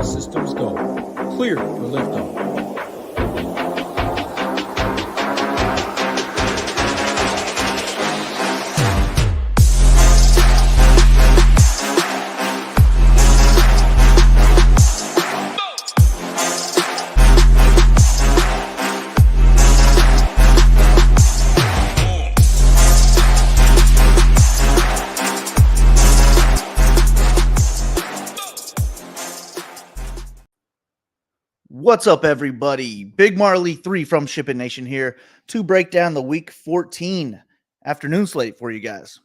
All systems go. Clear for liftoff. What's up, everybody? Big Marley 3 from SHIPIT Nation here to break down the Week 14 afternoon slate for you guys.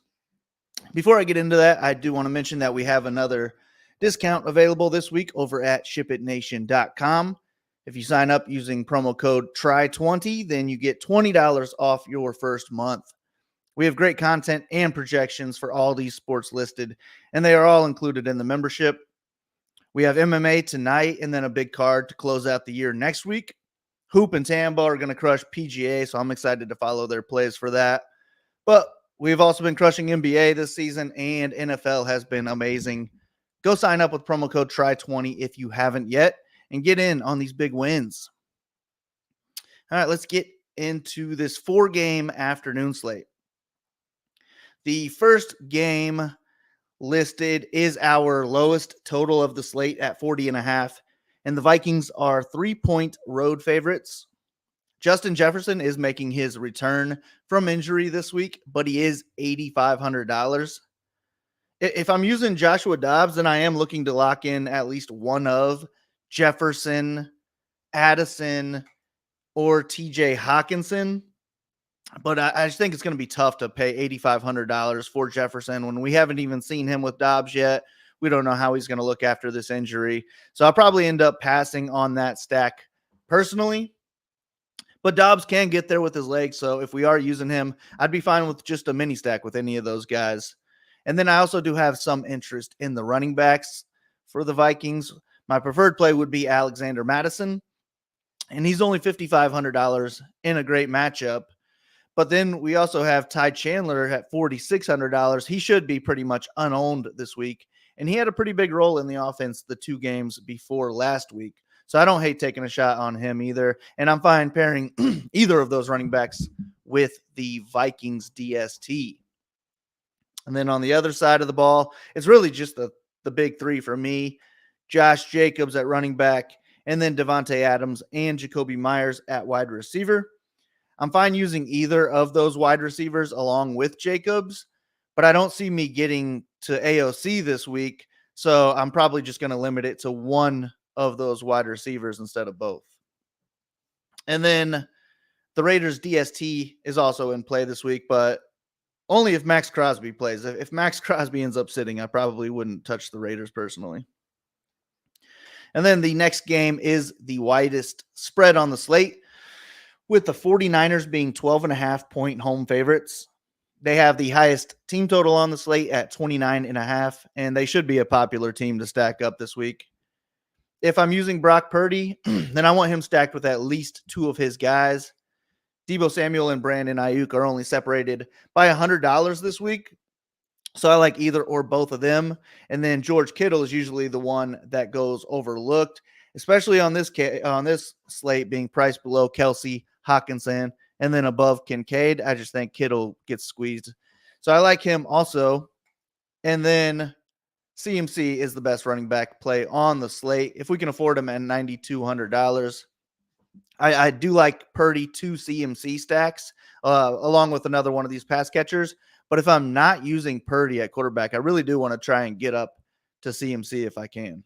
Before I get into that, I do want to mention that we have another discount available this week over at SHIPITNation.com. If you sign up using promo code TRY20, then you get $20 off your first month. We have great content and projections for all these sports listed, and they are all included in the membership. We have MMA tonight and then a big card to close out the year next week. Hoop and Tambo are going to crush PGA, so I'm excited to follow their plays for that. But we've also been crushing NBA this season, and NFL has been amazing. Go sign up with promo code TRY20 if you haven't yet and get in on these big wins. All right, let's get into this 4-game afternoon slate. The first game listed is our lowest total of the slate at 40.5, and the Vikings are 3-point road favorites. Justin Jefferson is making his return from injury this week, but he is $8,500. If I'm using Joshua Dobbs, then I am looking to lock in at least one of Jefferson, Addison, or TJ Hawkinson. But I just think it's going to be tough to pay $8,500 for Jefferson when we haven't even seen him with Dobbs yet. We don't know how he's going to look after this injury. So I'll probably end up passing on that stack personally. But Dobbs can get there with his legs. So if we are using him, I'd be fine with just a mini stack with any of those guys. And then I also do have some interest in the running backs for the Vikings. My preferred play would be Alexander Mattison. And he's only $5,500 in a great matchup. But then we also have Ty Chandler at $4,600. He should be pretty much unowned this week. And he had a pretty big role in the offense the 2 games before last week. So I don't hate taking a shot on him either. And I'm fine pairing either of those running backs with the Vikings DST. And then on the other side of the ball, it's really just the big 3 for me. Josh Jacobs at running back, and then Devontae Adams and Jacoby Myers at wide receiver. I'm fine using either of those wide receivers along with Jacobs, but I don't see me getting to AOC this week, so I'm probably just going to limit it to one of those wide receivers instead of both. And then the Raiders DST is also in play this week, but only if Max Crosby plays. If Max Crosby ends up sitting, I probably wouldn't touch the Raiders personally. And then the next game is the widest spread on the slate, with the 49ers being 12.5-point home favorites. They have the highest team total on the slate at 29.5, and they should be a popular team to stack up this week. If I'm using Brock Purdy, then I want him stacked with at least 2 of his guys. Deebo Samuel and Brandon Ayuk are only separated by $100 this week, so I like either or both of them. And then George Kittle is usually the one that goes overlooked, especially on this slate being priced below Kelsey, Hawkinson, and then above Kincaid. I just think Kittle gets squeezed. So I like him also. And then CMC is the best running back play on the slate. If we can afford him at $9,200, I do like Purdy 2 CMC stacks along with another one of these pass catchers. But if I'm not using Purdy at quarterback, I really do want to try and get up to CMC if I can.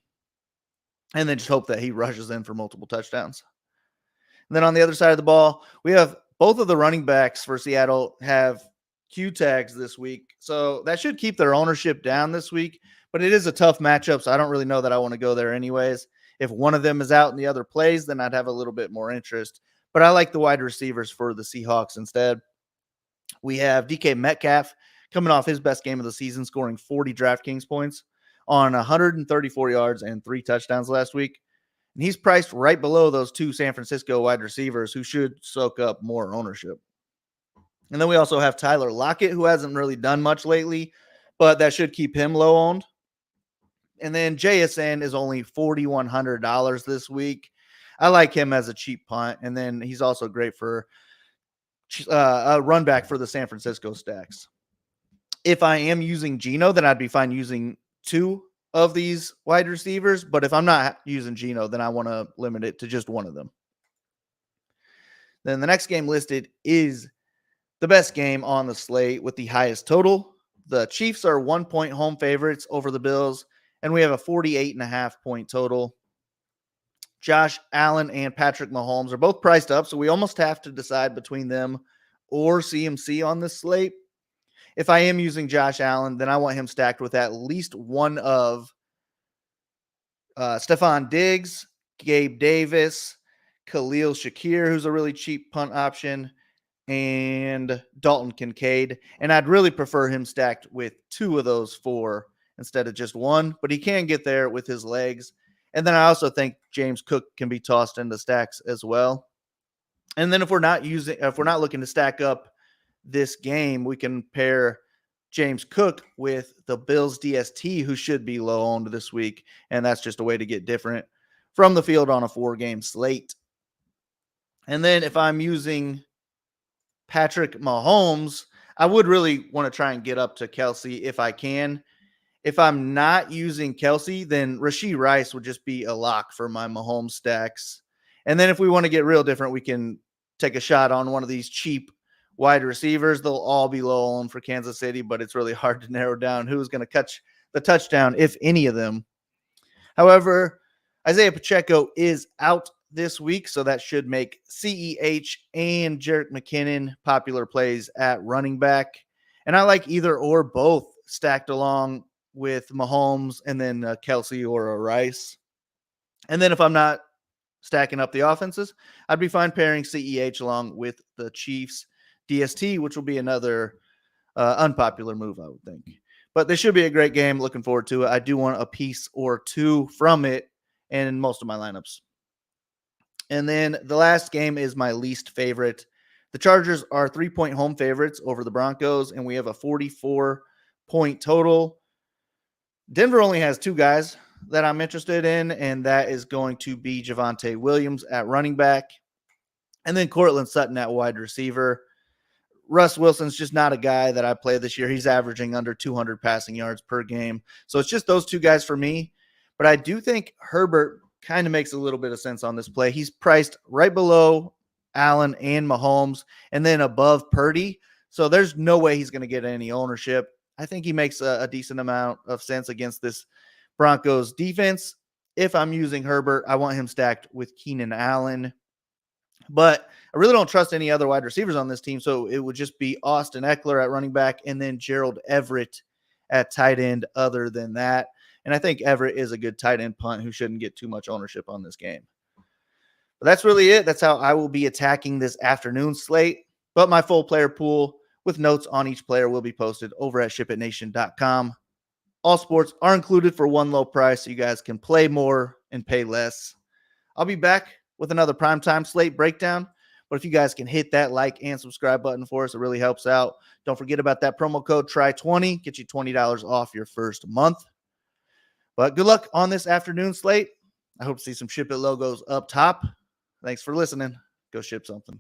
And then just hope that he rushes in for multiple touchdowns. And then on the other side of the ball, we have both of the running backs for Seattle have Q tags this week. So that should keep their ownership down this week. But it is a tough matchup, so I don't really know that I want to go there anyways. If one of them is out and the other plays, then I'd have a little bit more interest. But I like the wide receivers for the Seahawks instead. We have DK Metcalf coming off his best game of the season, scoring 40 DraftKings points on 134 yards and 3 touchdowns last week. And he's priced right below those 2 San Francisco wide receivers who should soak up more ownership. And then we also have Tyler Lockett, who hasn't really done much lately, but that should keep him low owned. And then JSN is only $4,100 this week. I like him as a cheap punt. And then he's also great for a run back for the San Francisco stacks. If I am using Geno, then I'd be fine using two of these wide receivers. But if I'm not using Geno, then I want to limit it to just one of them. Then the next game listed is the best game on the slate with the highest total. The Chiefs are 1 point home favorites over the Bills, and we have a 48.5 point total. Josh Allen and Patrick Mahomes are both priced up, so we almost have to decide between them or CMC on this slate. If I am using Josh Allen, then I want him stacked with at least one of Stephon Diggs, Gabe Davis, Khalil Shakir, who's a really cheap punt option, and Dalton Kincaid. And I'd really prefer him stacked with two of those four instead of just one, but he can get there with his legs. And then I also think James Cook can be tossed into stacks as well. And then if we're not looking to stack up this game, we can pair James Cook with the Bills DST, who should be low owned this week. And that's just a way to get different from the field on a 4-game slate. And then if I'm using Patrick Mahomes, I would really want to try and get up to Kelsey if I can. If I'm not using Kelsey, then Rashee Rice would just be a lock for my Mahomes stacks. And then if we want to get real different, we can take a shot on one of these cheap wide receivers. They'll all be low owned for Kansas City, but it's really hard to narrow down who's going to catch the touchdown, if any of them. However, Isaiah Pacheco is out this week, so that should make CEH and Jerick McKinnon popular plays at running back. And I like either or both stacked along with Mahomes and then Kelsey or a Rice. And then if I'm not stacking up the offenses, I'd be fine pairing CEH along with the Chiefs DST, which will be another unpopular move, I would think. But this should be a great game. Looking forward to it. I do want a piece or two from it in most of my lineups. And then the last game is my least favorite. The Chargers are 3-point home favorites over the Broncos, and we have a 44-point total. Denver only has two guys that I'm interested in, and that is going to be Javonte Williams at running back, and then Courtland Sutton at wide receiver. Russ Wilson's just not a guy that I play this year. He's averaging under 200 passing yards per game. So it's just those two guys for me. But I do think Herbert kind of makes a little bit of sense on this play. He's priced right below Allen and Mahomes and then above Purdy. So there's no way he's going to get any ownership. I think he makes a decent amount of sense against this Broncos defense. If I'm using Herbert, I want him stacked with Keenan Allen. But I really don't trust any other wide receivers on this team, so it would just be Austin Eckler at running back and then Gerald Everett at tight end other than that. And I think Everett is a good tight end punt who shouldn't get too much ownership on this game. But that's really it. That's how I will be attacking this afternoon slate. But my full player pool with notes on each player will be posted over at SHIPITNation.com. All sports are included for one low price, so you guys can play more and pay less. I'll be back with another primetime slate breakdown. But if you guys can hit that like and subscribe button for us, it really helps out. Don't forget about that promo code TRY20. Get you $20 off your first month. But good luck on this afternoon slate. I hope to see some Ship It logos up top. Thanks for listening. Go ship something.